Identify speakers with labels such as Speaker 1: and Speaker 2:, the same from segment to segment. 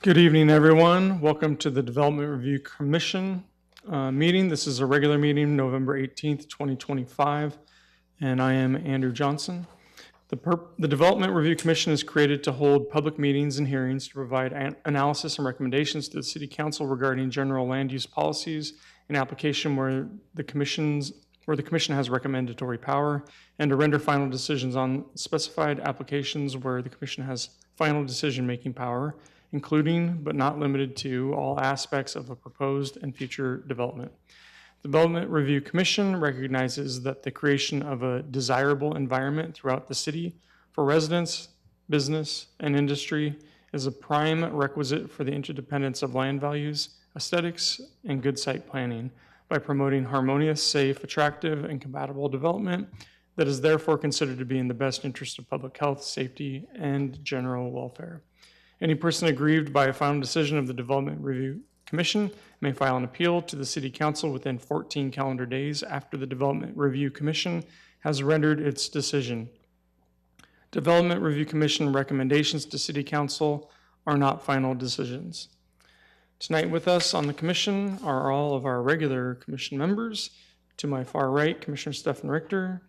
Speaker 1: Good evening, everyone. Welcome to the Development Review Commission meeting. This is a regular meeting, November 18th, 2025, and I am Andrew Johnson. The Development Review Commission is created to hold public meetings and hearings to provide analysis and recommendations to the City Council regarding general land use policies and application where the Commission has recommendatory power, and to render final decisions on specified applications where the Commission has final decision-making power, including but not limited to all aspects of a proposed and future development. The Development Review Commission recognizes that the creation of a desirable environment throughout the city for residents, business, and industry is a prime requisite for the interdependence of land values, aesthetics, and good site planning by promoting harmonious, safe, attractive, and compatible development that is therefore considered to be in the best interest of public health, safety, and general welfare. Any person aggrieved by a final decision of the Development Review Commission may file an appeal to the City Council within 14 calendar days after the Development Review Commission has rendered its decision. Development Review Commission recommendations to City Council are not final decisions. Tonight with us on the Commission are all of our regular Commission members. To my far right, Commissioner Stephen Richter,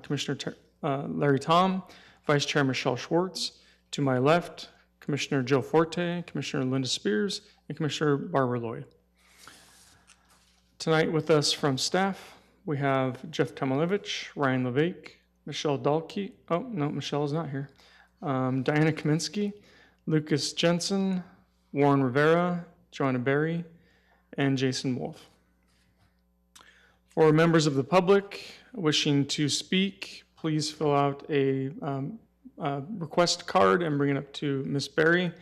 Speaker 1: Commissioner Larry Tom, Vice Chair Michelle Schwartz. To my left, Commissioner Joe Forte, Commissioner Linda Spears, and Commissioner Barbara Lloyd. Tonight with us from staff, we have Jeff Tomilevich, Ryan Levake, Michelle Dalkey. Oh, no, Michelle is not here. Diana Kaminsky, Lucas Jensen, Warren Rivera, Joanna Berry, and Jason Wolf. For members of the public wishing to speak, please fill out a request card and bring it up to Ms. Berry,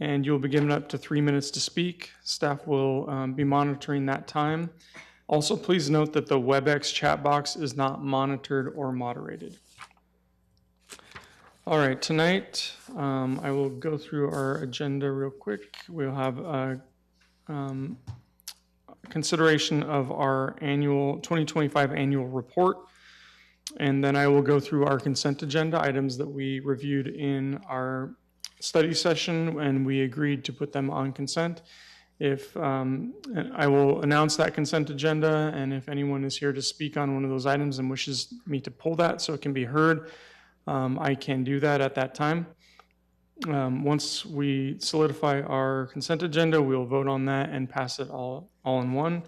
Speaker 1: and you'll be given up to 3 minutes to speak. Staff will be monitoring that time. Also, please note that the WebEx chat box is not monitored or moderated. All right, tonight I will go through our agenda real quick. We'll have a consideration of our 2025 annual report. And then I will go through our consent agenda items that we reviewed in our study session, and we agreed to put them on consent. I will announce that consent agenda, and if anyone is here to speak on one of those items and wishes me to pull that so it can be heard, I can do that at that time. Once we solidify our consent agenda, we'll vote on that and pass it all in one,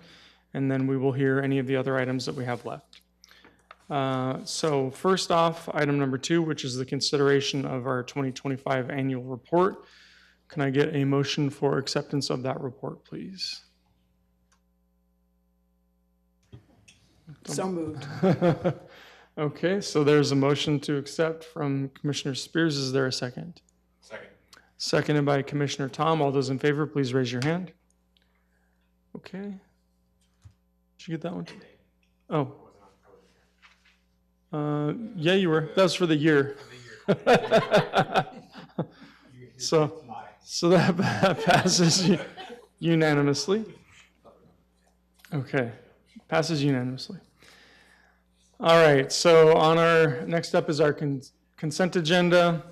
Speaker 1: and then we will hear any of the other items that we have left. So first off, item number 2, which is the consideration of our 2025 annual report. Can I get a motion for acceptance of that report, please?
Speaker 2: So moved.
Speaker 1: Okay, so there's a motion to accept from Commissioner Spears. Is there a second?
Speaker 3: Second.
Speaker 1: Seconded by Commissioner Tom. All those in favor, please raise your hand. Okay. Did you get that one? Oh. Yeah, you were. That was for the year. So that passes unanimously. Okay, passes unanimously. All right, so on our next up is our consent agenda.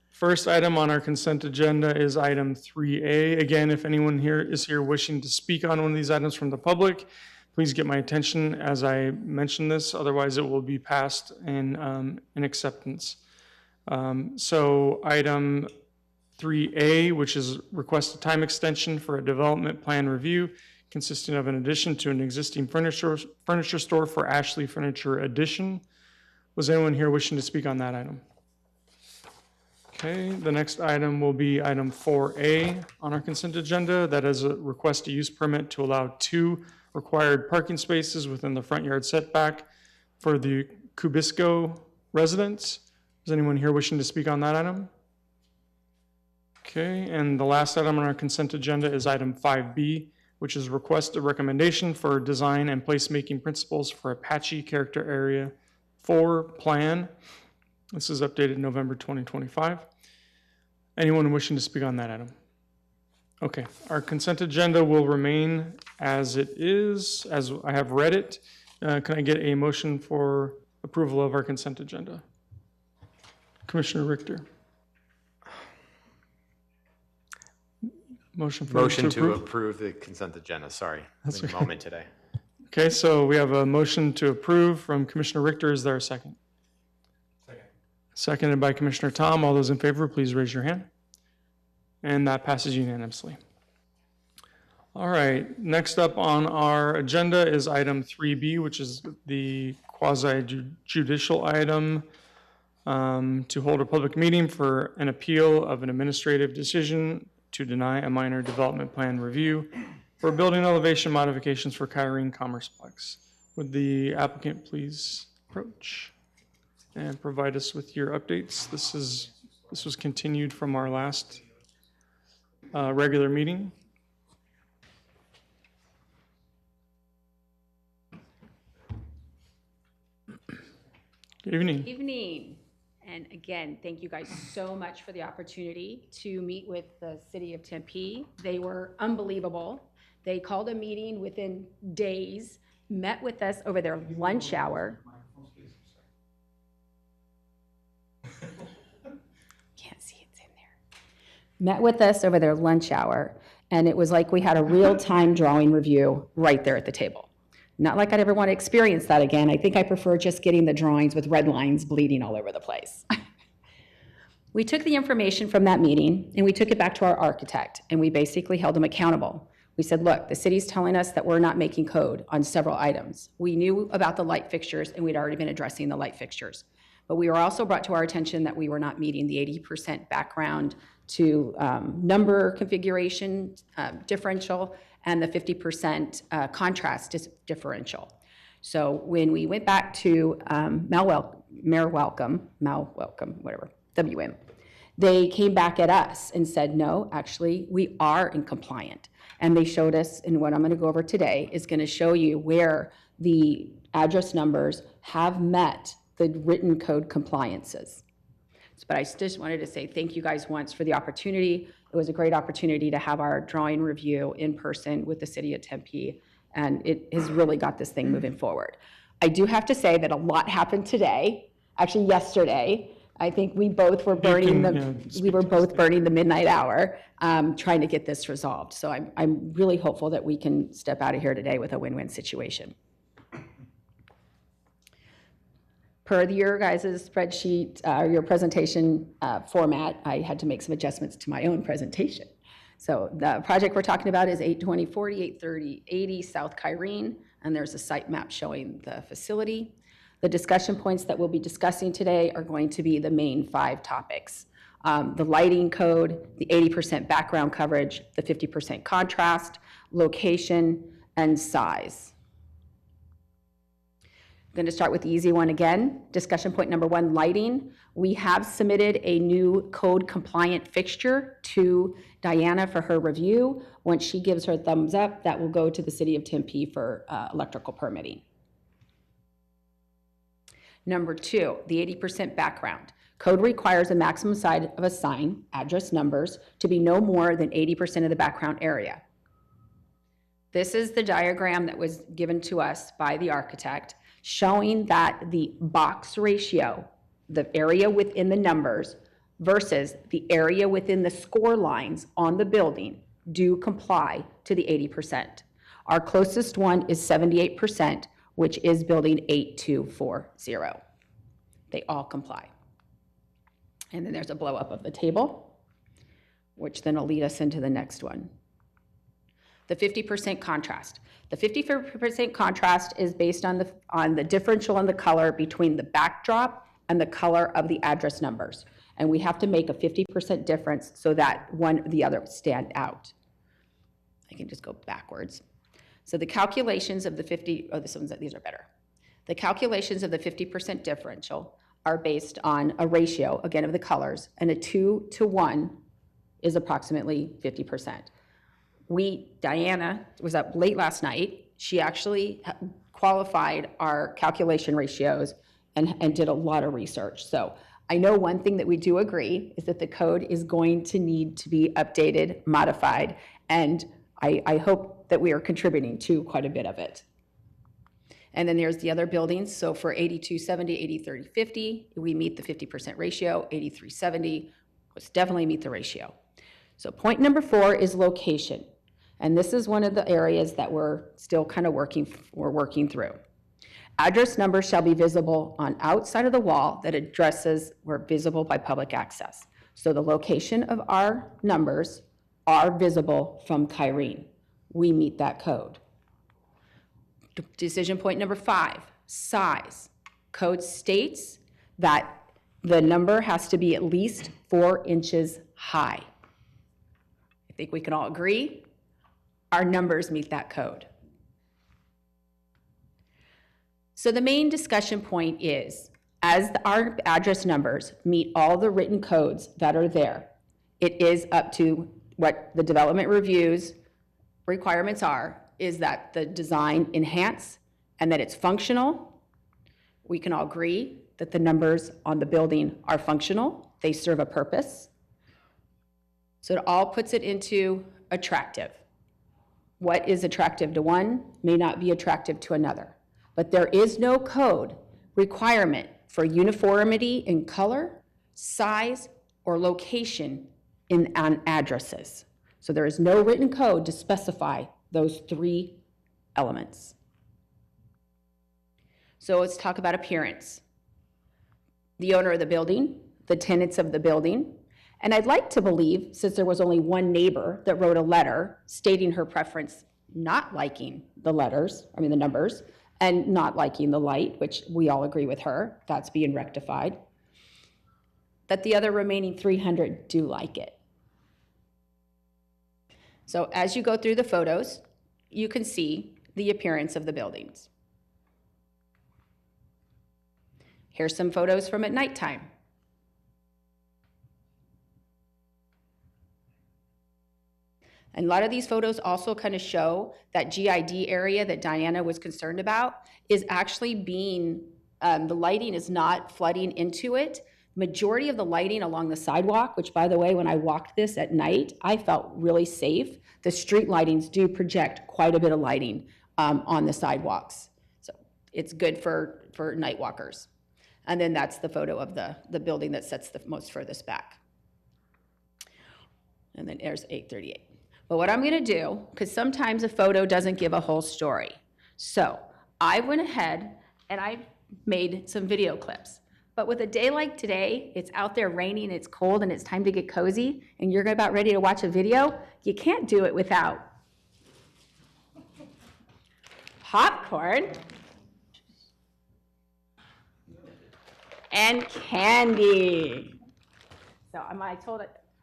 Speaker 1: First item on our consent agenda is item 3A. Again, if anyone is here wishing to speak on one of these items from the public, please get my attention as I mention this, otherwise it will be passed in acceptance. So item 3A, which is request a time extension for a development plan review consisting of an addition to an existing furniture store for Ashley Furniture Addition. Was anyone here wishing to speak on that item? Okay, the next item will be item 4A on our consent agenda. That is a request to use permit to allow 2 required parking spaces within the front yard setback for the Kubisco residents. Is anyone here wishing to speak on that item? Okay, and the last item on our consent agenda is item 5B, which is request a recommendation for design and placemaking principles for Apache Character Area 4 plan. This is updated November 2025. Anyone wishing to speak on that item? Okay, our consent agenda will remain as it is, as I have read it. Can I get a motion for approval of our consent agenda? Commissioner Richter. Motion for
Speaker 3: Motion
Speaker 1: to
Speaker 3: to
Speaker 1: approve.
Speaker 3: approve the consent agenda, sorry.
Speaker 1: That's
Speaker 3: In the
Speaker 1: okay.
Speaker 3: moment today.
Speaker 1: Okay, so we have a motion to approve from Commissioner Richter. Is there a second?
Speaker 4: Second.
Speaker 1: Seconded by Commissioner Tom. All those in favor, please raise your hand. And that passes unanimously. All right, next up on our agenda is item 3B, which is the quasi-judicial item to hold a public meeting for an appeal of an administrative decision to deny a minor development plan review for building elevation modifications for Kyrene Commerceplex. Would the applicant please approach and provide us with your updates? This was continued from our last regular meeting. Good evening.
Speaker 5: Evening. And again, thank you guys so much for the opportunity to meet with the city of Tempe. They were unbelievable. They called a meeting within days, met with us over their lunch hour. Can't see it's in there. Met with us over their lunch hour, and it was like we had a real-time drawing review right there at the table. Not like I'd ever want to experience that again. I think I prefer just getting the drawings with red lines bleeding all over the place. We took the information from that meeting and we took it back to our architect and we basically held him accountable. We said, look, the city's telling us that we're not making code on several items. We knew about the light fixtures and we'd already been addressing the light fixtures. But we were also brought to our attention that we were not meeting the 80% background to number configuration differential and the 50% contrast differential. So when we went back to Mayor Welcome, whatever, WM, they came back at us and said, no, actually, we are in compliant. And they showed us, and what I'm going to go over today is going to show you where the address numbers have met the written code compliances. But I just wanted to say thank you guys once for the opportunity. It was a great opportunity to have our drawing review in person with the city of Tempe, and it has really got this thing moving forward. I do have to say that a lot happened today, actually yesterday. I think we both were burning the midnight hour trying to get this resolved. So I'm really hopeful that we can step out of here today with a win-win situation. Per your guys' spreadsheet, your presentation format, I had to make some adjustments to my own presentation. So the project we're talking about is 82040, 83080 South Kyrene, and there's a site map showing the facility. The discussion points that we'll be discussing today are going to be the main 5 topics. The lighting code, the 80% background coverage, the 50% contrast, location, and size. I'm going to start with the easy one again. Discussion point number 1, lighting. We have submitted a new code compliant fixture to Diana for her review. Once she gives her thumbs up, that will go to the city of Tempe for electrical permitting. Number 2, the 80% background. Code requires a maximum size of a sign, address numbers, to be no more than 80% of the background area. This is the diagram that was given to us by the architect, showing that the box ratio, the area within the numbers versus the area within the score lines on the building do comply to the 80%. Our closest one is 78%, which is building 8240. They all comply. And then there's a blow up of the table, which then will lead us into the next one. The 50% contrast. The 50% contrast is based on the differential in the color between the backdrop and the color of the address numbers. And we have to make a 50% difference so that one or the other stand out. I can just go backwards. So the calculations of the these are better. The calculations of the 50% differential are based on a ratio, again, of the colors, and a 2-to-1 is approximately 50%. Diana was up late last night. She actually qualified our calculation ratios and did a lot of research. So I know one thing that we do agree is that the code is going to need to be updated, modified, and I hope that we are contributing to quite a bit of it. And then there's the other buildings. So for 8270, 803050, we meet the 50% ratio. 8370, let's definitely meet the ratio. So point number 4 is location. And this is one of the areas that we're still kind of working through. Address numbers shall be visible on outside of the wall that addresses were visible by public access. So the location of our numbers are visible from Kyrene. We meet that code. Decision point number 5, size. Code states that the number has to be at least 4 inches high. I think we can all agree our numbers meet that code. So the main discussion point is, as our address numbers meet all the written codes that are there, it is up to what the development review's requirements are, is that the design enhance and that it's functional. We can all agree that the numbers on the building are functional. They serve a purpose. So it all puts it into attractive. What is attractive to one may not be attractive to another. But there is no code requirement for uniformity in color, size, or location on addresses. So there is no written code to specify those 3 elements. So let's talk about appearance. The owner of the building, the tenants of the building, and I'd like to believe, since there was only one neighbor that wrote a letter stating her preference not liking the numbers, and not liking the light, which we all agree with her, that's being rectified, that the other remaining 300 do like it. So as you go through the photos, you can see the appearance of the buildings. Here's some photos from at nighttime. And a lot of these photos also kind of show that GID area that Diana was concerned about is actually being, the lighting is not flooding into it. Majority of the lighting along the sidewalk, which by the way, when I walked this at night, I felt really safe. The street lightings do project quite a bit of lighting on the sidewalks. So it's good for night walkers. And then that's the photo of the building that sits the most furthest back. And then there's 838. But what I'm gonna do, because sometimes a photo doesn't give a whole story. So I went ahead and I made some video clips. But with a day like today, it's out there raining, it's cold, and it's time to get cozy, and you're about ready to watch a video, you can't do it without popcorn and candy. So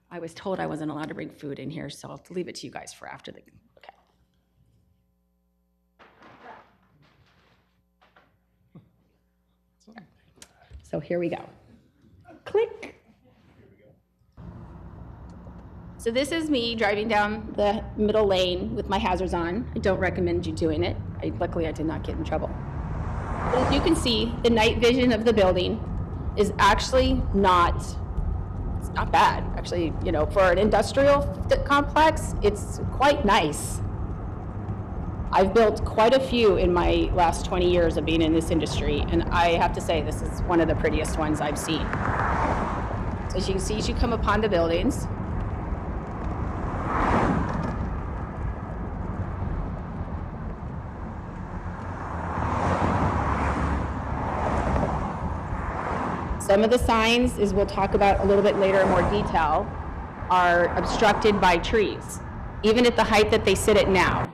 Speaker 5: I was told I wasn't allowed to bring food in here, so I'll leave it to you guys for after the, okay. So here we go. Click. So this is me driving down the middle lane with my hazards on. I don't recommend you doing it. Luckily, I did not get in trouble. But as you can see, the night vision of the building is actually not bad. Actually, you know, for an industrial complex, it's quite nice. I've built quite a few in my last 20 years of being in this industry, and I have to say this is one of the prettiest ones I've seen. So as you can see, as you come upon the buildings, some of the signs, as we'll talk about a little bit later in more detail, are obstructed by trees, even at the height that they sit at now.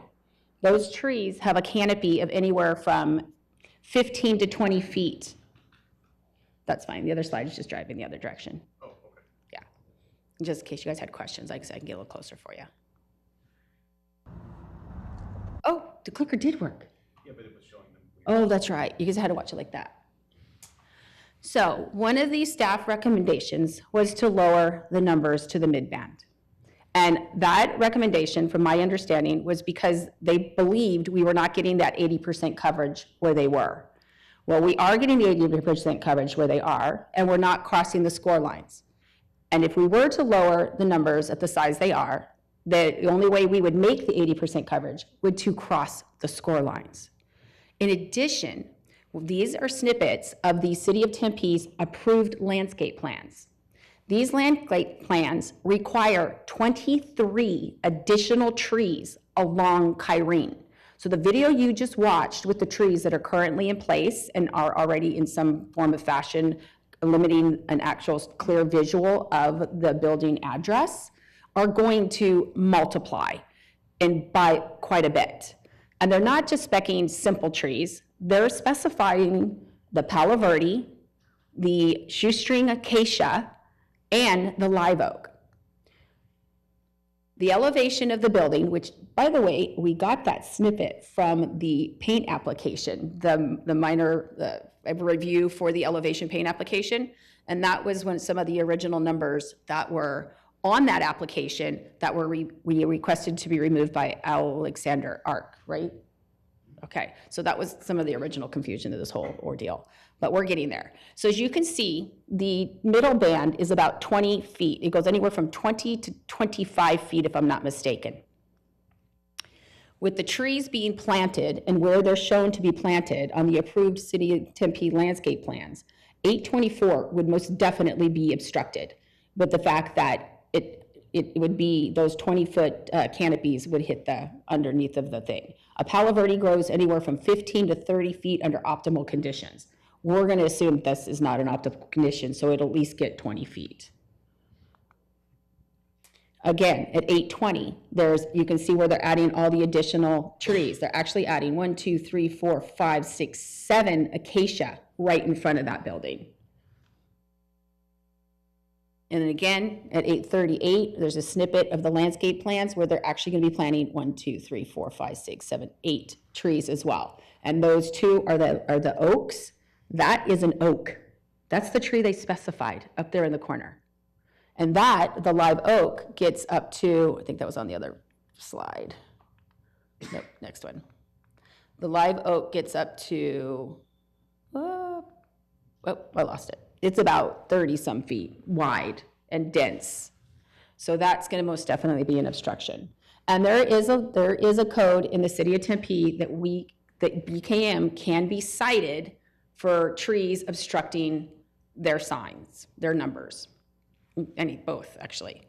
Speaker 5: Those trees have a canopy of anywhere from 15 to 20 feet. That's fine. The other slide is just driving the other direction. Oh, okay. Yeah. Just in case you guys had questions, like I said, I can get a little closer for you. Oh, the clicker did work.
Speaker 3: Yeah, but it was showing them.
Speaker 5: Oh, that's right. You guys had to watch it like that. So one of these staff recommendations was to lower the numbers to the mid-band. And that recommendation, from my understanding, was because they believed we were not getting that 80% coverage where they were. Well, we are getting the 80% coverage where they are, and we're not crossing the score lines. And if we were to lower the numbers at the size they are, the only way we would make the 80% coverage would to cross the score lines. In addition, these are snippets of the City of Tempe's approved landscape plans. These landscape plans require 23 additional trees along Kyrene. So the video you just watched with the trees that are currently in place and are already in some form of fashion limiting an actual clear visual of the building address are going to multiply and by quite a bit. And they're not just specing simple trees, they're specifying the Palo Verde, the shoestring acacia, and the live oak. The elevation of the building, which, by the way, we got that snippet from the paint application, the minor review for the elevation paint application, and that was when some of the original numbers that were on that application that were we requested to be removed by Alexander Ark, right? Okay, so that was some of the original confusion of this whole ordeal, but we're getting there. So as you can see, the middle band is about 20 feet. It goes anywhere from 20 to 25 feet, if I'm not mistaken. With the trees being planted and where they're shown to be planted on the approved City of Tempe landscape plans, 824 would most definitely be obstructed with the fact that it would be those 20-foot canopies would hit the underneath of the thing. A Palo Verde grows anywhere from 15 to 30 feet under optimal conditions. We're going to assume this is not an optimal condition, so it'll at least get 20 feet. Again, at 820, you can see where they're adding all the additional trees. They're actually adding 1, 2, 3, 4, 5, 6, 7 acacia right in front of that building. And then again, at 838, there's a snippet of the landscape plans where they're actually going to be planting 1, 2, 3, 4, 5, 6, 7, 8 trees as well. And those two are the oaks. That is an oak. That's the tree they specified up there in the corner. And that, the live oak, gets up to, I think that was on the other slide. Nope, next one. The live oak gets up to, oh, I lost it. It's about 30-some feet wide and dense. So that's going to most definitely be an obstruction. And there is a code in the City of Tempe that BKM can be cited for trees obstructing their signs, their numbers. Both, actually.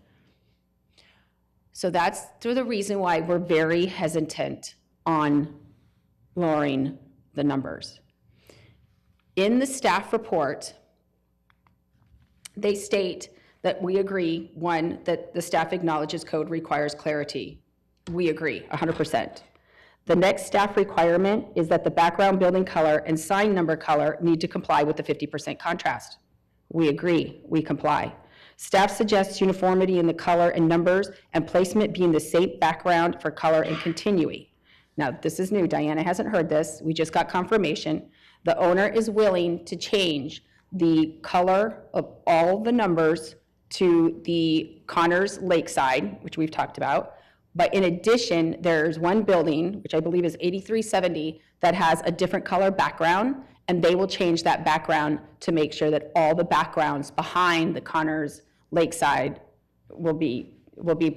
Speaker 5: So that's the reason why we're very hesitant on lowering the numbers. In the staff report, they state that we agree, one, that the staff acknowledges code requires clarity. We agree, 100%. The next staff requirement is that the background building color and sign number color need to comply with the 50% contrast. We agree, we comply. Staff suggests uniformity in the color and numbers and placement being the same background for color and continuity. Now, this is new, Diana hasn't heard this, we just got confirmation. The owner is willing to change the color of all the numbers to the Connors Lakeside, which we've talked about. But in addition, there's one building, which I believe is 8370, that has a different color background, and they will change that background to make sure that all the backgrounds behind the Connors Lakeside will be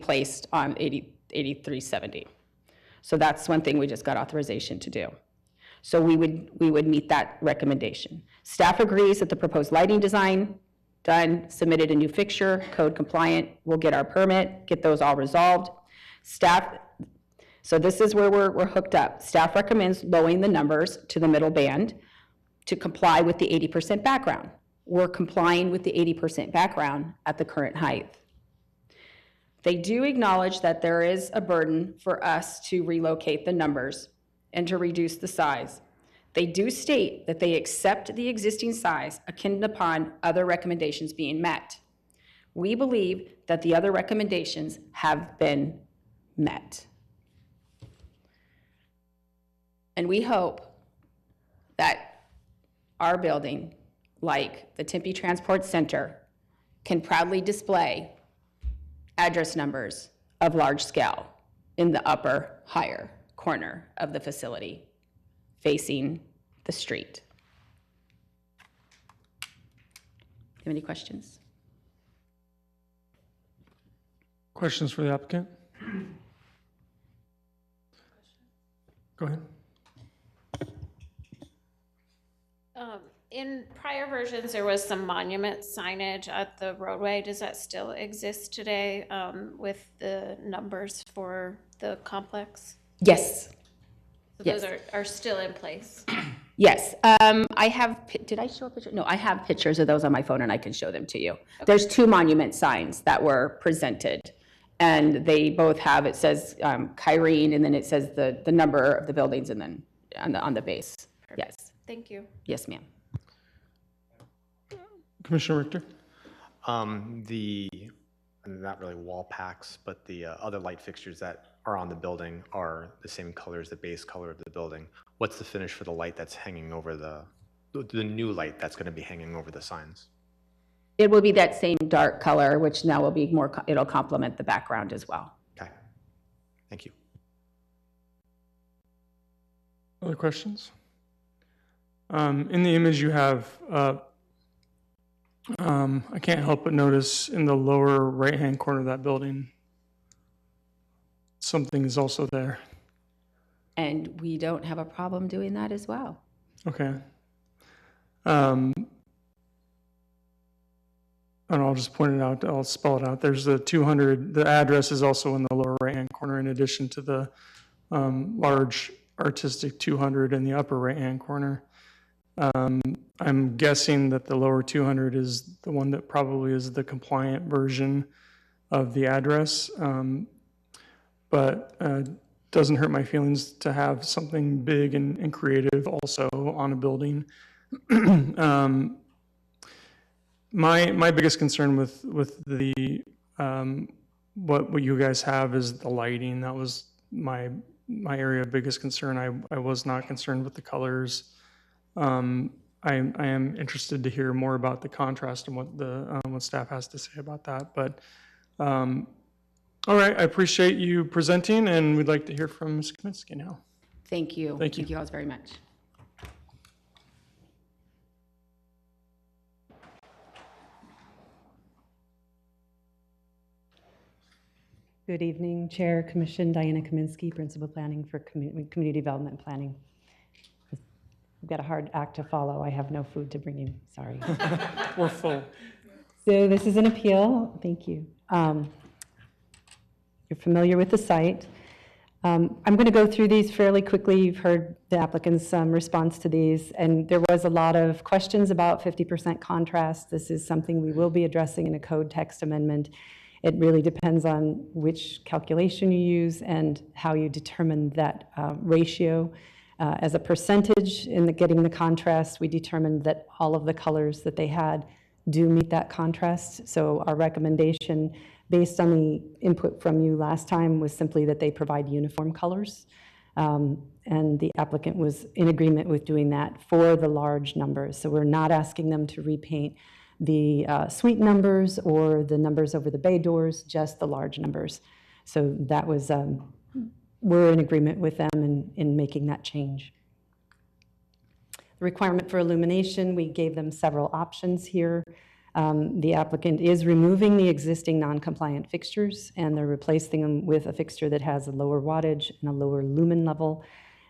Speaker 5: placed on 8370. So that's one thing we just got authorization to do. So we would meet that recommendation. Staff agrees that the proposed lighting design done, submitted a new fixture, code compliant, we'll get our permit, get those all resolved. Staff, so this is where we're hooked up. Staff recommends lowering the numbers to the middle band to comply with the 80% background. We're complying with the 80% background at the current height. They do acknowledge that there is a burden for us to relocate the numbers and to reduce the size. They do state that they accept the existing size akin upon other recommendations being met. We believe that the other recommendations have been met. And we hope that our building, like the Tempe Transport Center, can proudly display address numbers of large scale in the upper higher corner of the facility facing the street. Have any questions?
Speaker 1: Questions for the applicant? Go ahead.
Speaker 4: In prior versions versions, there was some monument signage at the roadway. Does that still exist today with the numbers for the complex?
Speaker 5: Yes,
Speaker 4: So
Speaker 5: Yes.
Speaker 4: those are still in place.
Speaker 5: yes. I have, did I show a picture? No, I have pictures of those on my phone and I can show them to you. There's 2 monument signs that were presented. And they both have, it says Kyrene, and then it says the number of the buildings, and then on the base. Yes,
Speaker 4: Thank you.
Speaker 5: yes, ma'am.
Speaker 1: Commissioner Richter?
Speaker 3: Not really wall packs, but the other light fixtures that are on the building are the same color as the base color of the building. What's the finish for the light that's hanging over the new light that's going to be hanging over the signs?
Speaker 5: It will be that same dark color, which now will be more, it'll complement the background as well.
Speaker 3: Okay, thank you.
Speaker 1: Other questions? In the image you have, I can't help but notice in the lower right-hand corner of that building, something is also there.
Speaker 5: And we don't have a problem doing that as well.
Speaker 1: Okay. And I'll just point it out, I'll spell it out. There's the 200, the address is also in the lower right-hand corner in addition to the large artistic 200 in the upper right-hand corner. I'm guessing that the lower 200 is the one that probably is the compliant version of the address. But doesn't hurt my feelings to have something big and creative also on a building. My biggest concern with the what you guys have is the lighting. That was my area of biggest concern. I was not concerned with the colors. I am interested to hear more about the contrast and what staff has to say about that. But all right, I appreciate you presenting, and we'd like to hear from Ms. Kaminsky now.
Speaker 5: Thank you.
Speaker 1: Thank you.
Speaker 5: Thank you all very much.
Speaker 6: Good evening, Chair, Commission, Diana Kaminsky, Principal Planning for Community Development Planning. I've got a hard act to follow. I have no food to bring you, sorry.
Speaker 1: We're full.
Speaker 6: So this is an appeal, thank you. You're familiar with the site. I'm going to go through these fairly quickly. You've heard the applicant's response to these, and there was a lot of questions about 50% contrast. This is something we will be addressing in a code text amendment. It really depends on which calculation you use and how you determine that ratio. As a percentage in getting the contrast, we determined that all of the colors that they had do meet that contrast. So our recommendation, based on the input from you last time, was simply that they provide uniform colors. And the applicant was in agreement with doing that for the large numbers. So we're not asking them to repaint the suite numbers or the numbers over the bay doors, just the large numbers. So that was, we're in agreement with them in making that change. The requirement for illumination, we gave them several options here. The applicant is removing the existing non-compliant fixtures, and they're replacing them with a fixture that has a lower wattage and a lower lumen level,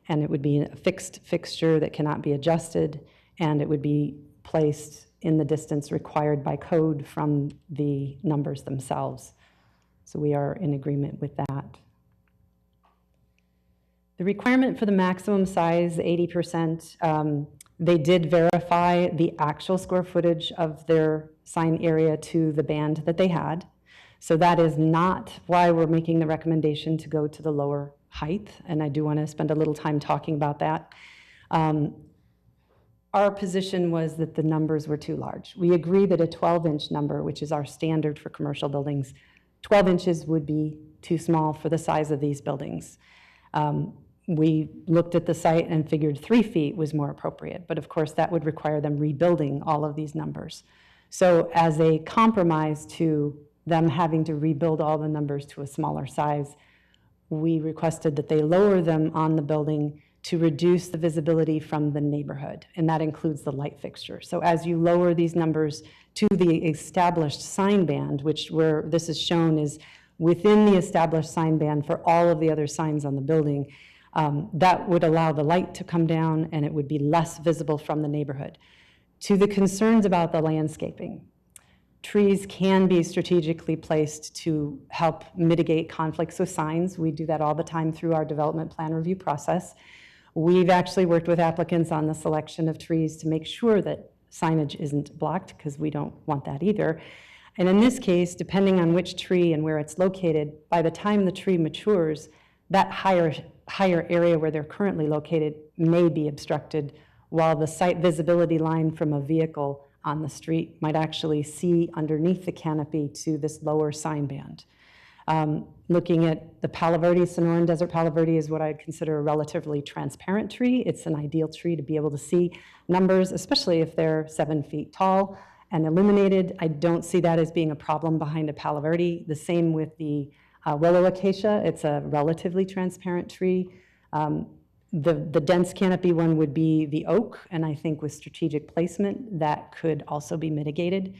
Speaker 6: and it would be a fixed fixture that cannot be adjusted, and it would be placed in the distance required by code from the numbers themselves. So we are in agreement with that. The requirement for the maximum size, 80%, they did verify the actual square footage of their sign area to the band that they had. So that is not why we're making the recommendation to go to the lower height, and I do want to spend a little time talking about that. Our position was that the numbers were too large. We agree that a 12-inch number, which is our standard for commercial buildings, 12 inches would be too small for the size of these buildings. We looked at the site and figured 3 feet was more appropriate, but of course that would require them rebuilding all of these numbers. So as a compromise to them having to rebuild all the numbers to a smaller size, we requested that they lower them on the building to reduce the visibility from the neighborhood, and that includes the light fixture. So as you lower these numbers to the established sign band, which where this is shown is within the established sign band for all of the other signs on the building, that would allow the light to come down and it would be less visible from the neighborhood. To the concerns about the landscaping, trees can be strategically placed to help mitigate conflicts with signs. We do that all the time through our development plan review process. We've actually worked with applicants on the selection of trees to make sure that signage isn't blocked, because we don't want that either. And in this case, depending on which tree and where it's located, by the time the tree matures, that higher area where they're currently located may be obstructed, while the site visibility line from a vehicle on the street might actually see underneath the canopy to this lower sign band. Looking at the Palo Verde, Sonoran Desert Palo Verde is what I'd consider a relatively transparent tree. It's an ideal tree to be able to see numbers, especially if they're 7 feet tall and illuminated. I don't see that as being a problem behind a Palo Verde. The same with the willow acacia. It's a relatively transparent tree. The dense canopy one would be the oak, and I think with strategic placement, that could also be mitigated.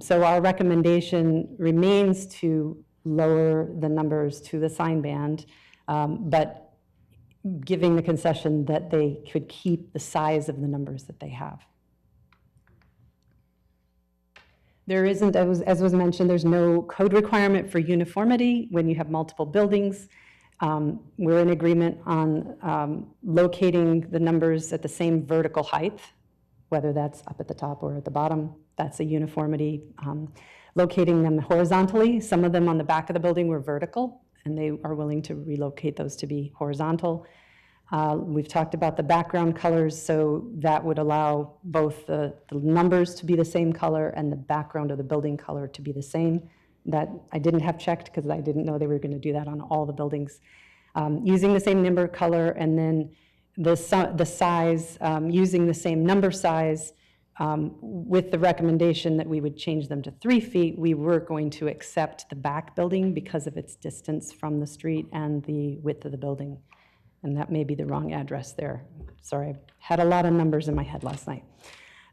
Speaker 6: So our recommendation remains to lower the numbers to the sign band, but giving the concession that they could keep the size of the numbers that they have. There isn't, as was mentioned, there's no code requirement for uniformity when you have multiple buildings. We're in agreement on locating the numbers at the same vertical height, whether that's up at the top or at the bottom. That's a uniformity. Locating them horizontally, some of them on the back of the building were vertical, and they are willing to relocate those to be horizontal. We've talked about the background colors, so that would allow both the numbers to be the same color and the background of the building color to be the same. That I didn't have checked because I didn't know they were going to do that on all the buildings. Using the same number color, and then the size, using the same number size, with the recommendation that we would change them to 3 feet. We were going to accept the back building because of its distance from the street and the width of the building. And that may be the wrong address there. Sorry, I had a lot of numbers in my head last night.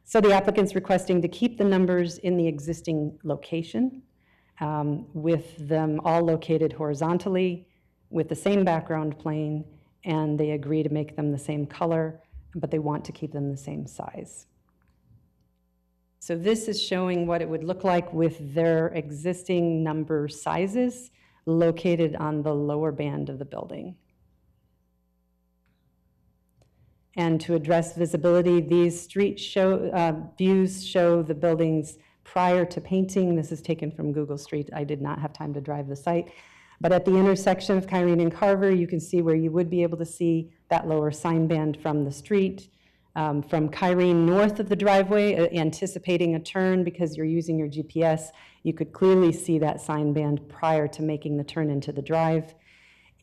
Speaker 6: So the applicant's requesting to keep the numbers in the existing location, with them all located horizontally, with the same background plane, and they agree to make them the same color, but they want to keep them the same size. So this is showing what it would look like with their existing number sizes located on the lower band of the building. And to address visibility, these street views show the buildings prior to painting. This is taken from Google Street. I did not have time to drive the site. But at the intersection of Kyrene and Carver, you can see where you would be able to see that lower sign band from the street. From Kyrene north of the driveway, anticipating a turn because you're using your GPS, you could clearly see that sign band prior to making the turn into the drive.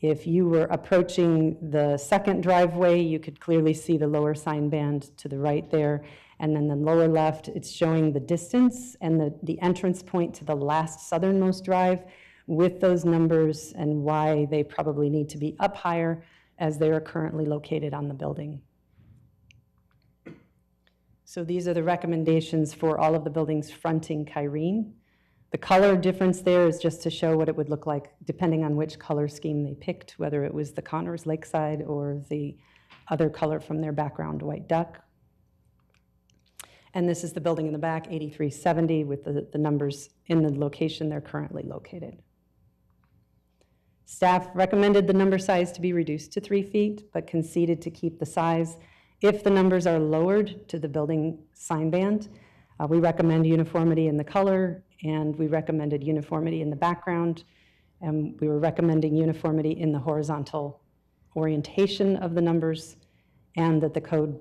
Speaker 6: If you were approaching the second driveway, you could clearly see the lower sign band to the right there. And then the lower left, it's showing the distance and the entrance point to the last southernmost drive with those numbers and why they probably need to be up higher as they are currently located on the building. So these are the recommendations for all of the buildings fronting Kyrene. The color difference there is just to show what it would look like depending on which color scheme they picked, whether it was the Connors Lakeside or the other color from their background, white duck. And this is the building in the back, 8370, with the numbers in the location they're currently located. Staff recommended the number size to be reduced to 3 feet, but conceded to keep the size. If the numbers are lowered to the building sign band, we recommend uniformity in the color, and we recommended uniformity in the background, and we were recommending uniformity in the horizontal orientation of the numbers, and that the code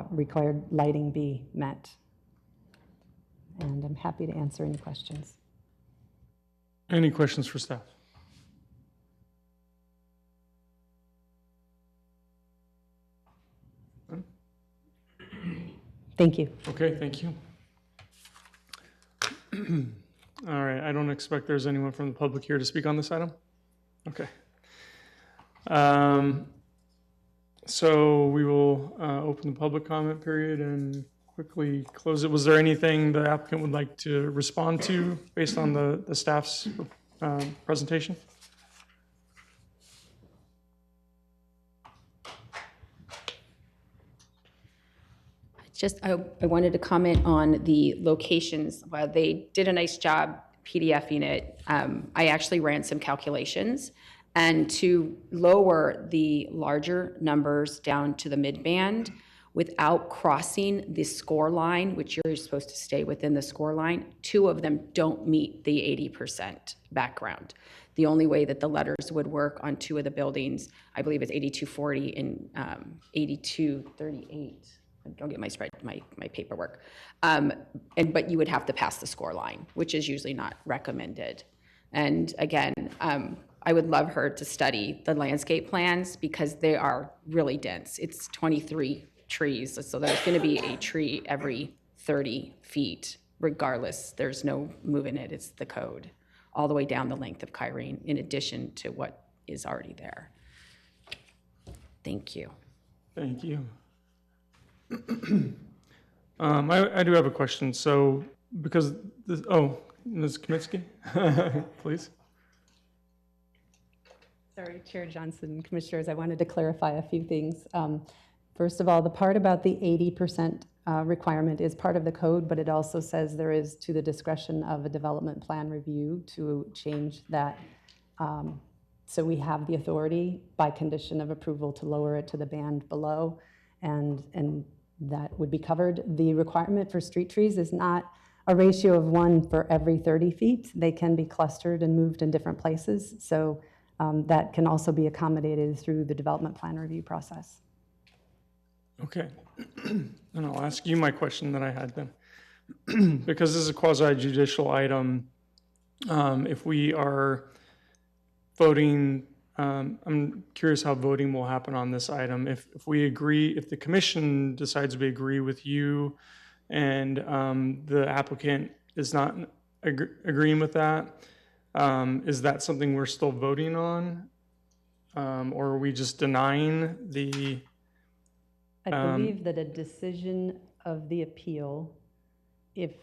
Speaker 6: required lighting be met. And I'm happy to answer any questions.
Speaker 1: Any questions for staff?
Speaker 6: Thank you.
Speaker 1: Okay, thank you. All right, I don't expect there's anyone from the public here to speak on this item. Okay. So we will open the public comment period and quickly close it. Was there anything the applicant would like to respond to based on the staff's presentation?
Speaker 5: Just, I wanted to comment on the locations. While they did a nice job PDFing it, I actually ran some calculations. And to lower the larger numbers down to the mid-band without crossing the score line, which you're supposed to stay within the score line, 2 of them don't meet the 80% background. The only way that the letters would work on 2 of the buildings, I believe it's 8240 and 8238. Don't get my paperwork. But you would have to pass the score line, which is usually not recommended. And again, I would love her to study the landscape plans because they are really dense. It's 23 trees, so there's going to be a tree every 30 feet, regardless. There's no moving it. It's the code, all the way down the length of Kyrene, in addition to what is already there. Thank you.
Speaker 1: Thank you. I do have a question. So, because this, Ms. Kaminsky, please.
Speaker 6: Sorry, Chair Johnson, Commissioners, I wanted to clarify a few things. First of all, the part about the 80% requirement is part of the code, but it also says there is to the discretion of a development plan review to change that. So we have the authority by condition of approval to lower it to the band below, and that would be covered. The requirement for street trees is not a ratio of 1 for every 30 feet. They can be clustered and moved in different places. So that can also be accommodated through the development plan review process.
Speaker 1: Okay. And I'll ask you my question that I had then. Because this is a quasi judicial item, if we are voting, I'm curious how voting will happen on this item. If we agree, if the commission decides we agree with you and the applicant is not agreeing with that, is that something we're still voting on? Or are we just denying the?
Speaker 6: I believe that a decision of the appeal, if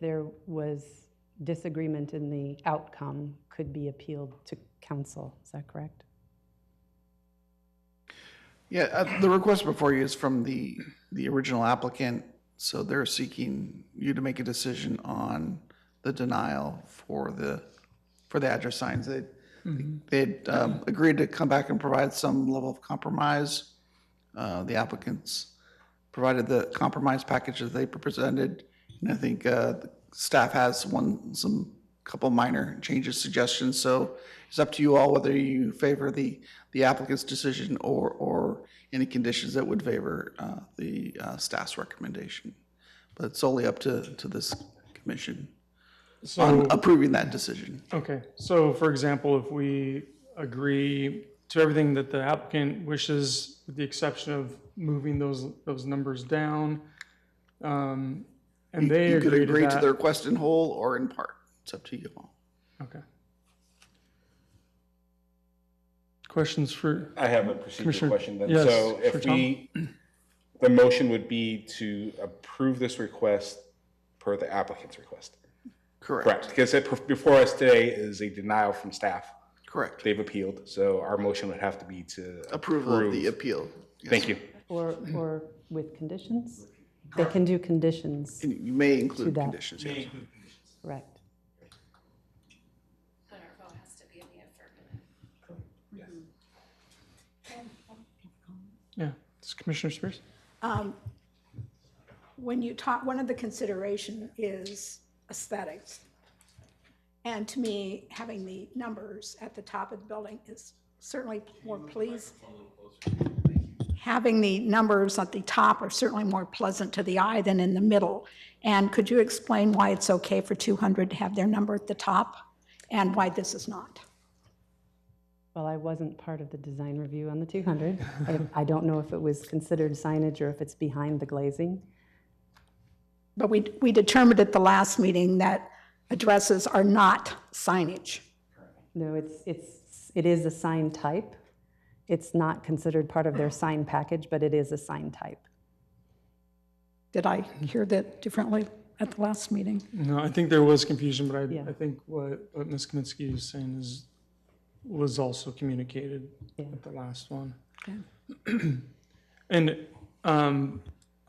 Speaker 6: there was disagreement in the outcome, could be appealed to council. Is that correct?
Speaker 7: Yeah, the request before you is from the original applicant, so they're seeking you to make a decision on the denial for the address signs. They'd agreed to come back and provide some level of compromise. The applicants provided the compromise package that they presented, and I think the staff has some couple minor changes, suggestions. So it's up to you all whether you favor the applicant's decision or any conditions that would favor the staff's recommendation. But it's solely up to this commission on approving that decision.
Speaker 1: Okay, so for example, if we agree to everything that the applicant wishes, with the exception of moving those numbers down, and they
Speaker 7: You could agree to
Speaker 1: that.
Speaker 7: the request in whole or in part. It's up to you all.
Speaker 1: Okay. Questions for?
Speaker 8: I have a procedural
Speaker 1: Commissioner-
Speaker 8: question then.
Speaker 1: yes,
Speaker 8: So
Speaker 1: sure,
Speaker 8: if the motion would be to approve this request per the applicant's request. Correct, because before us today is a denial from staff.
Speaker 7: Correct.
Speaker 8: They've appealed, so our motion would have to be to
Speaker 7: Approval of the appeal. Yes.
Speaker 8: Thank you.
Speaker 6: Or with conditions? They can do conditions,
Speaker 7: And you may include
Speaker 6: that.
Speaker 7: conditions, yes.
Speaker 6: correct?
Speaker 4: But our vote has to be in the affirmative.
Speaker 1: Yeah, it's Commissioner Spears?
Speaker 2: When you talk, one of the consideration is aesthetics. And to me, having the numbers at the top of the building is certainly more pleasing. Having the numbers at the top are certainly more pleasant to the eye than in the middle. And could you explain why it's okay for 200 to have their number at the top and why this is not?
Speaker 6: Well, I wasn't part of the design review on the 200. I don't know if it was considered signage or if it's behind the glazing.
Speaker 2: But we determined at the last meeting that addresses are not signage.
Speaker 6: No, it is a sign type. It's not considered part of their sign package, but it is a sign type.
Speaker 2: Did I hear that differently at the last meeting?
Speaker 1: No, I think there was confusion, but
Speaker 6: Yeah.
Speaker 1: I think what Ms. Kaminsky is saying was also communicated
Speaker 6: Yeah.
Speaker 1: at the last one.
Speaker 2: Okay.
Speaker 1: And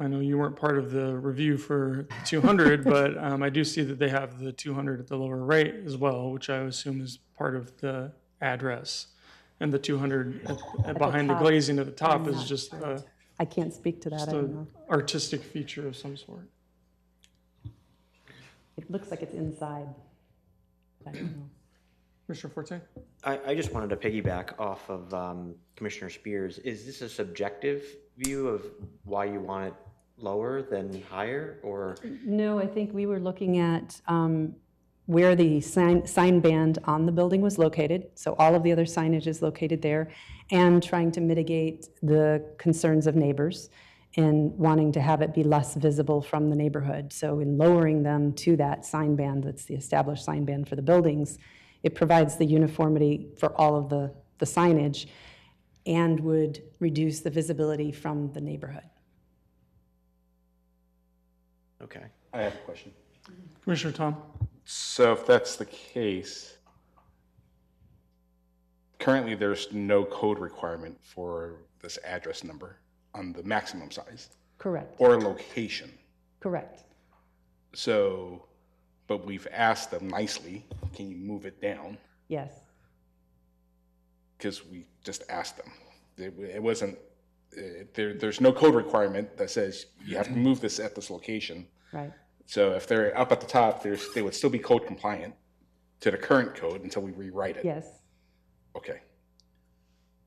Speaker 1: I know you weren't part of the review for 200, but I do see that they have the 200 at the lower right as well, which I assume is part of the address. And the 200 behind the
Speaker 6: top.
Speaker 1: glazing at the top
Speaker 6: I'm
Speaker 1: is
Speaker 6: not
Speaker 1: just
Speaker 6: I can't speak to that, I don't
Speaker 1: an
Speaker 6: know.
Speaker 1: artistic feature of some sort.
Speaker 6: It looks like it's inside. I don't know.
Speaker 1: Commissioner Forte?
Speaker 9: I just wanted to piggyback off of Commissioner Spears. Is this a subjective view of why you want it lower than higher, or?
Speaker 6: No, I think we were looking at where the sign band on the building was located, so all of the other signage is located there, and trying to mitigate the concerns of neighbors and wanting to have it be less visible from the neighborhood. So in lowering them to that sign band, that's the established sign band for the buildings, it provides the uniformity for all of the signage and would reduce the visibility from the neighborhood.
Speaker 9: Okay.
Speaker 8: I have a question.
Speaker 1: Commissioner Tom?
Speaker 8: So if that's the case, currently there's no code requirement for this address number on the maximum size
Speaker 6: Correct,
Speaker 8: or location.
Speaker 6: correct.
Speaker 8: So, but we've asked them nicely, can you move it down?
Speaker 6: Yes,
Speaker 8: Because we just asked them. It wasn't, there's no code requirement that says you have to move this at this location.
Speaker 6: right.
Speaker 8: So if they're up at the top, they would still be code compliant to the current code until we rewrite it.
Speaker 6: Yes,
Speaker 8: Okay.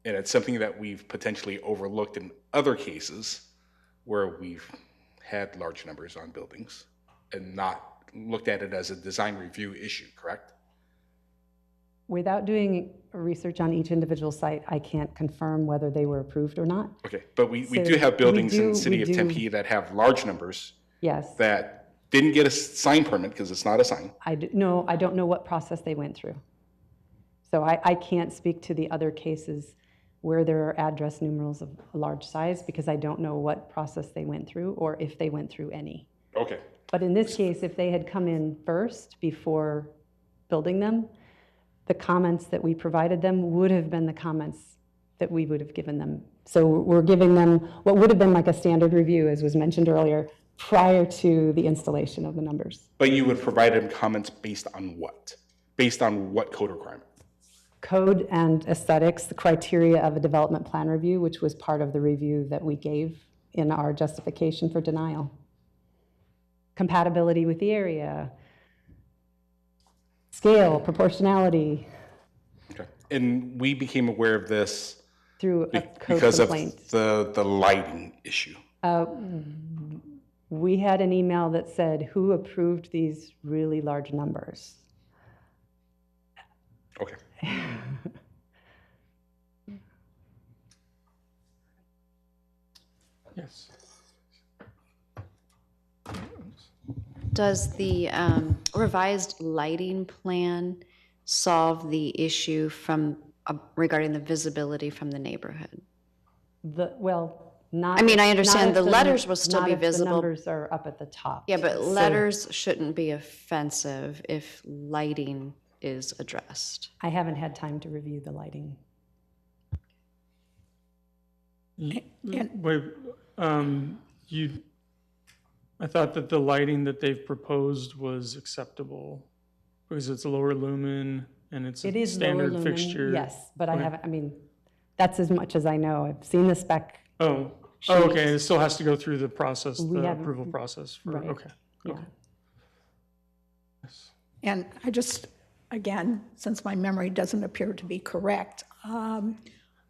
Speaker 8: And it's something that we've potentially overlooked in other cases where we've had large numbers on buildings and not looked at it as a design review issue, correct?
Speaker 6: without doing research on each individual site, I can't confirm whether they were approved or not.
Speaker 8: Okay, but we
Speaker 6: So
Speaker 8: do have buildings in
Speaker 6: we
Speaker 8: the city
Speaker 6: do-
Speaker 8: of Tempe that have large numbers
Speaker 6: Yes,
Speaker 8: that didn't get a sign permit because it's not a sign.
Speaker 6: no, I don't know what process they went through. So I can't speak to the other cases where there are address numerals of a large size because I don't know what process they went through or if they went through any.
Speaker 8: Okay,
Speaker 6: But in this case, if they had come in first before building them, the comments that we provided them would have been the comments that we would have given them. So we're giving them what would have been like a standard review, as was mentioned earlier, prior to the installation of the numbers.
Speaker 8: but you would provide them comments based on what? Based on what code requirement?
Speaker 6: Code and aesthetics, the criteria of a development plan review, which was part of the review that we gave in our justification for denial. Compatibility with the area, scale, proportionality,
Speaker 8: Okay, and we became aware of this
Speaker 6: through a code
Speaker 8: because of
Speaker 6: complaint.
Speaker 8: the lighting issue.
Speaker 6: We had an email that said, who approved these really large numbers?
Speaker 8: Okay.
Speaker 1: Yes.
Speaker 10: Does the revised lighting plan solve the issue from, regarding the visibility from the neighborhood?
Speaker 6: Well, not.
Speaker 10: I mean, I
Speaker 6: not
Speaker 10: understand
Speaker 6: if
Speaker 10: the letters will still
Speaker 6: not
Speaker 10: be
Speaker 6: if the
Speaker 10: visible.
Speaker 6: numbers are up at the top.
Speaker 10: Yeah, but
Speaker 6: So-
Speaker 10: letters shouldn't be offensive if lighting is addressed.
Speaker 6: I haven't had time to review the lighting.
Speaker 1: Wait, I thought that the lighting that they've proposed was acceptable because it's a lower lumen and it's
Speaker 6: It
Speaker 1: a
Speaker 6: is lower
Speaker 1: standard
Speaker 6: lumen,
Speaker 1: fixture.
Speaker 6: yes, but I
Speaker 1: Okay.
Speaker 6: haven't, I mean, that's as much as I know. I've seen the spec.
Speaker 1: Oh, okay, it still has to go through the process,
Speaker 6: We
Speaker 1: the
Speaker 6: haven't-
Speaker 1: approval process for,
Speaker 6: Right.
Speaker 1: okay.
Speaker 6: Yeah.
Speaker 1: Yes.
Speaker 2: And I just, again, since my memory doesn't appear to be correct,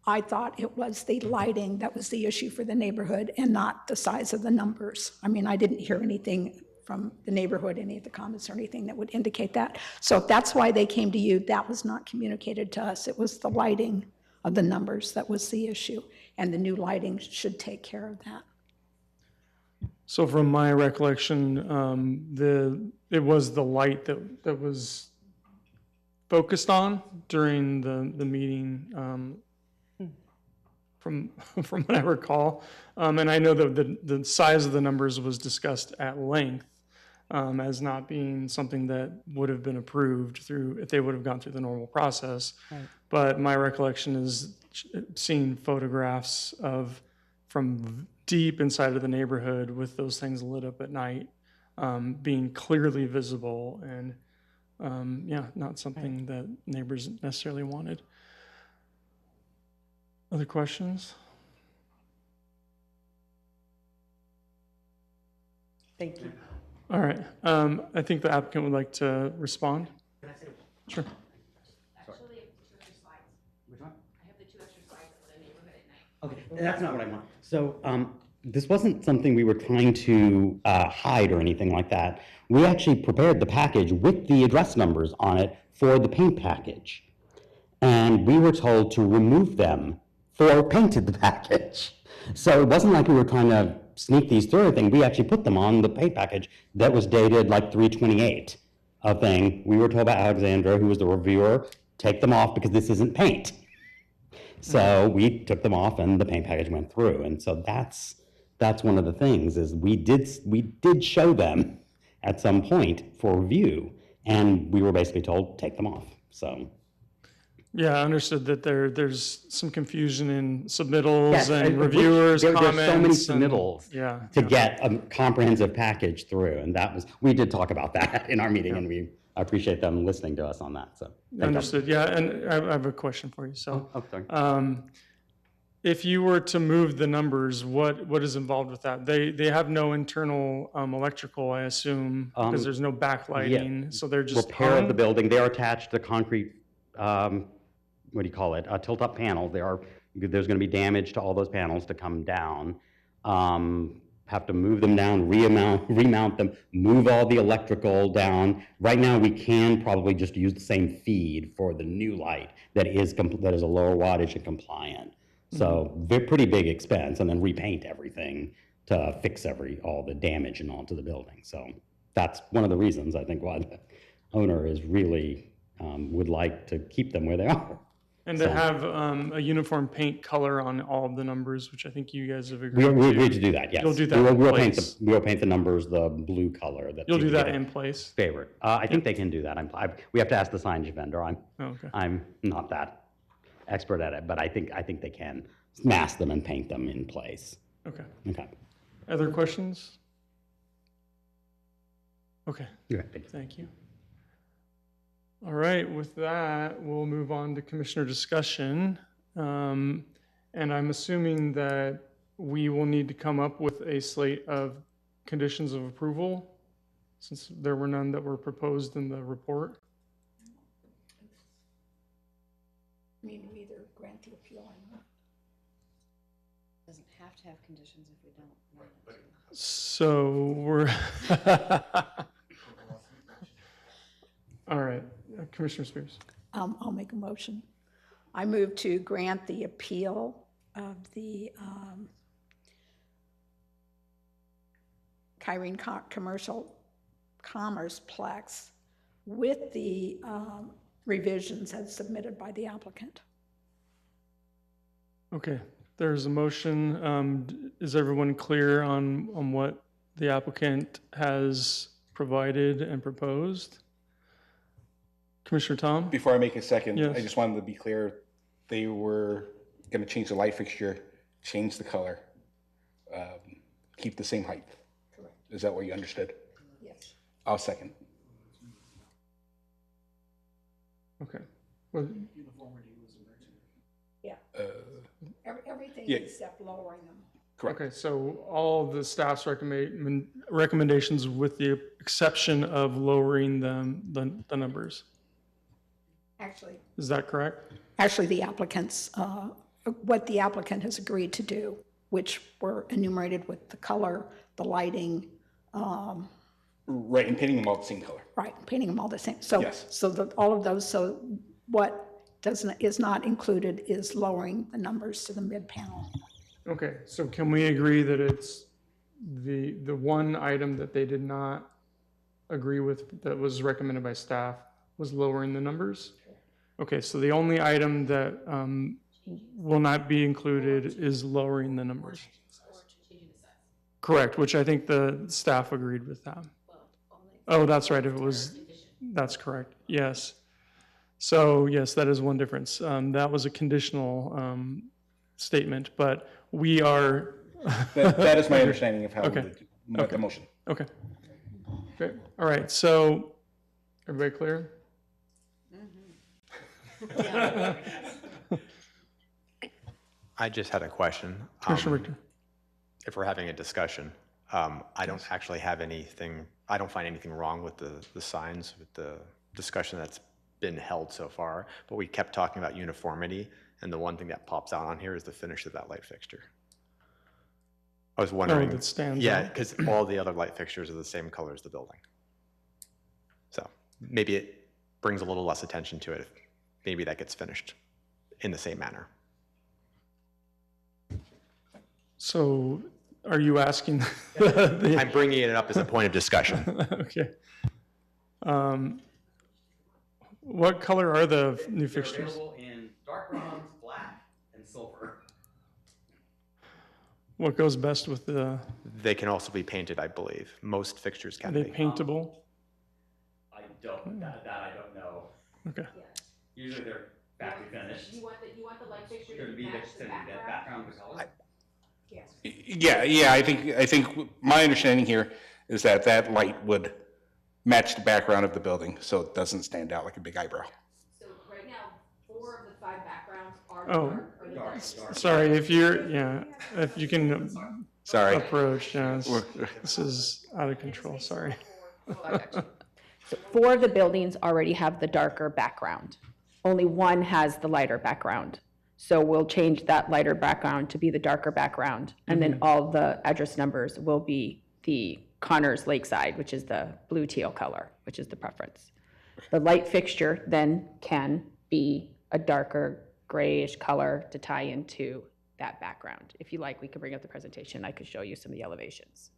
Speaker 2: I thought it was the lighting that was the issue for the neighborhood and not the size of the numbers. I mean, I didn't hear anything from the neighborhood, any of the comments or anything that would indicate that. So if that's why they came to you, that was not communicated to us. It was the lighting of the numbers that was the issue. And the new lighting should take care of that.
Speaker 1: So from my recollection, it was the light that was focused on during the meeting, from what I recall. And I know that the size of the numbers was discussed at length as not being something that would have been approved through, if they would have gone through the normal process.
Speaker 6: Right.
Speaker 1: But my recollection is seeing photographs from deep inside of the neighborhood with those things lit up at night, being clearly visible and, yeah, not something that neighbors necessarily wanted. Other questions?
Speaker 11: Thank you.
Speaker 1: All right. I think the applicant would like to respond. Sure.
Speaker 11: Okay, that's not what I want. So this wasn't something we were trying to hide or anything like that. We actually prepared the package with the address numbers on it for the paint package. And we were told to remove them for painted the package. So it wasn't like we were trying to sneak these through or anything. We actually put them on the paint package that was dated like 3/28 a thing. We were told by Alexandra, who was the reviewer, take them off because this isn't paint. So we took them off and the paint package went through. And so that's one of the things is we did show them at some point for review and we were basically told take them off. So
Speaker 1: Yeah, I understood that there's some confusion in submittals
Speaker 11: yes,
Speaker 1: and reviewers,
Speaker 11: there's
Speaker 1: comments.
Speaker 11: so many
Speaker 1: and-
Speaker 11: submittals
Speaker 1: Yeah.
Speaker 11: to get a comprehensive package through. And we did talk about that in our meeting and I appreciate them listening to us on that. So thank you.
Speaker 1: Understood, yeah, and I have a question for you, so.
Speaker 11: Oh, sorry.
Speaker 1: If you were to move the numbers, what is involved with that? They have no internal electrical, I assume, because there's no backlighting, so they're just
Speaker 11: Repair of the
Speaker 1: hung?
Speaker 11: building, they are attached to concrete, what do you call it, tilt-up panels. There's going to be damage to all those panels to come down. Have to move them down, remount them, move all the electrical down. Right now, we can probably just use the same feed for the new light that is a lower wattage and compliant. So pretty big expense, and then repaint everything to fix all the damage and all to the building. So that's one of the reasons I think why the owner is really would like to keep them where they are.
Speaker 1: And to have a uniform paint color on all of the numbers, which I think you guys have
Speaker 11: We
Speaker 1: agreed
Speaker 11: agreed
Speaker 1: to.
Speaker 11: to do that, yes.
Speaker 1: You'll do that in
Speaker 11: We'll
Speaker 1: place.
Speaker 11: we'll paint the numbers the blue color.
Speaker 1: You'll do that in place?
Speaker 11: Favorite. I think they can do that. We have to ask the signage vendor.
Speaker 1: Okay.
Speaker 11: I'm not that expert at it, but I think they can mask them and paint them in place.
Speaker 1: Okay.
Speaker 11: Okay.
Speaker 1: Other questions? Okay,
Speaker 11: Yeah, thank you.
Speaker 1: thank you. All right, with that, we'll move on to commissioner discussion. And I'm assuming that we will need to come up with a slate of conditions of approval, since there were none that were proposed in the report.
Speaker 2: I mean, we either grant the appeal or not.
Speaker 10: Doesn't have to have conditions if we don't.
Speaker 1: So we're, all right, Commissioner Spears.
Speaker 2: I'll make a motion. I move to grant the appeal of the Kyrene Commercial Commerce Plex with the revisions as submitted by the applicant.
Speaker 1: Okay, there's a motion. Is everyone clear on what the applicant has provided and proposed? Commissioner Tom?
Speaker 8: Before I make a second,
Speaker 1: Yes.
Speaker 8: I just wanted to be clear, they were going to change the light fixture, change the color, keep the same height.
Speaker 2: Correct.
Speaker 8: Is that what you understood?
Speaker 2: Yes.
Speaker 8: I'll second.
Speaker 1: Okay. Well,
Speaker 2: Yeah. Everything
Speaker 8: yeah.
Speaker 2: except lowering them.
Speaker 8: Correct.
Speaker 1: okay, so all the staff's recommendations with the exception of lowering the numbers.
Speaker 2: Actually,
Speaker 1: Is that correct?
Speaker 2: the applicant's, what the applicant has agreed to do, which were enumerated with the color, the lighting,
Speaker 8: Right, and painting them all the same color.
Speaker 2: right, painting them all the same. So,
Speaker 8: Yes.
Speaker 2: so that all of those, so what is not included is lowering the numbers to the mid-panel.
Speaker 1: Okay, so can we agree that it's the one item that they did not agree with that was recommended by staff was lowering the numbers? Okay, so the only item that will not be included is lowering the numbers. Correct, which I think the staff agreed with that. Oh, that's right, if it was, that's correct, yes. So, yes, that is one difference. That was a conditional statement, but we are
Speaker 8: That is my understanding of how
Speaker 1: Okay.
Speaker 8: the motion.
Speaker 1: Okay. Great. All right, so, everybody clear?
Speaker 3: I just had a question.
Speaker 1: Commissioner Richter?
Speaker 3: If we're having a discussion, I don't actually have anything, I don't find anything wrong with the signs, with the discussion that's been held so far, but we kept talking about uniformity, and the one thing that pops out on here is the finish of that light fixture. I was wondering.
Speaker 1: that stands
Speaker 3: Yeah,
Speaker 1: out.
Speaker 3: because all the other light fixtures are the same color as the building. So maybe it brings a little less attention to it if maybe that gets finished in the same manner.
Speaker 1: So are you asking?
Speaker 3: I'm bringing it up as a point of discussion.
Speaker 1: Okay. What color are the new fixtures?
Speaker 11: in dark bronze, black, and silver.
Speaker 1: What goes best with the,
Speaker 3: They can also be painted, I believe. Most fixtures
Speaker 1: are
Speaker 3: can
Speaker 1: they
Speaker 3: be.
Speaker 1: paintable?
Speaker 11: I don't, that I don't know.
Speaker 1: Okay.
Speaker 11: Usually they're factory finished.
Speaker 5: You want the light fixture
Speaker 11: Should it be the background of the color?
Speaker 8: Yeah, I think my understanding here is that that light would match the background of the building, so it doesn't stand out like a big eyebrow.
Speaker 5: So right now, 4 of the 5 backgrounds are
Speaker 1: Oh, sorry, if you're, yeah, if you can
Speaker 8: Sorry.
Speaker 1: approach, yes. This is out of control, sorry.
Speaker 5: So 4 of the buildings already have the darker background. Only 1 has the lighter background. So we'll change that lighter background to be the darker background. And then all the address numbers will be the Connors Lakeside, which is the blue teal color, which is the preference. The light fixture then can be a darker grayish color to tie into that background. If you like, we could bring up the presentation. I could show you some of the elevations.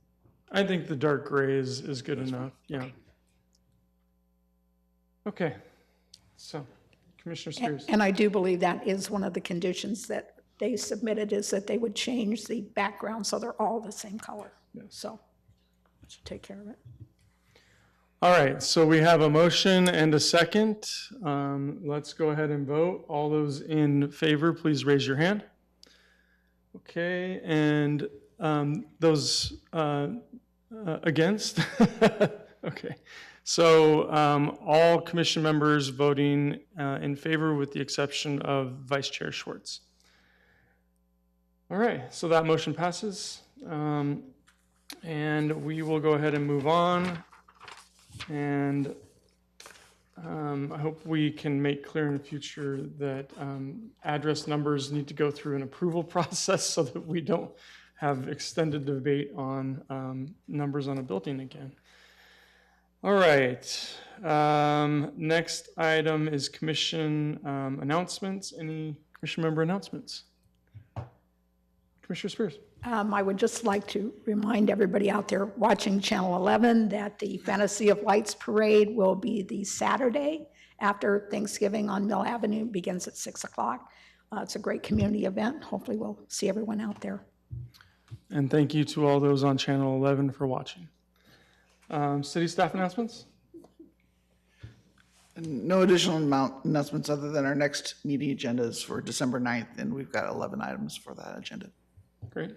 Speaker 1: I think the dark gray is good enough, yeah. Okay, so Commissioner Spears.
Speaker 2: And I do believe that is one of the conditions that they submitted, is that they would change the background so they're all the same color. So, that should take care of it.
Speaker 1: All right, so we have a motion and a second. Let's go ahead and vote. All those in favor, please raise your hand. Okay, and those against? Okay, so all commission members voting in favor with the exception of Vice Chair Schwartz. All right, so that motion passes. And we will go ahead and move on. And I hope we can make clear in the future that address numbers need to go through an approval process so that we don't have extended debate on numbers on a building again. All right. Next item is commission announcements. Any commission member announcements? Commissioner Spears.
Speaker 2: I would just like to remind everybody out there watching Channel 11 that the Fantasy of Lights Parade will be the Saturday after Thanksgiving on Mill Avenue, begins at 6 o'clock. It's a great community event. Hopefully we'll see everyone out there.
Speaker 1: And thank you to all those on Channel 11 for watching. City staff announcements?
Speaker 7: No additional announcements other than our next meeting agenda is for December 9th, and we've got 11 items for that agenda.
Speaker 1: Great.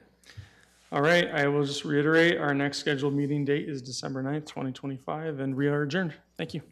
Speaker 1: All right, I will just reiterate, our next scheduled meeting date is December 9th, 2025, and we are adjourned. Thank you.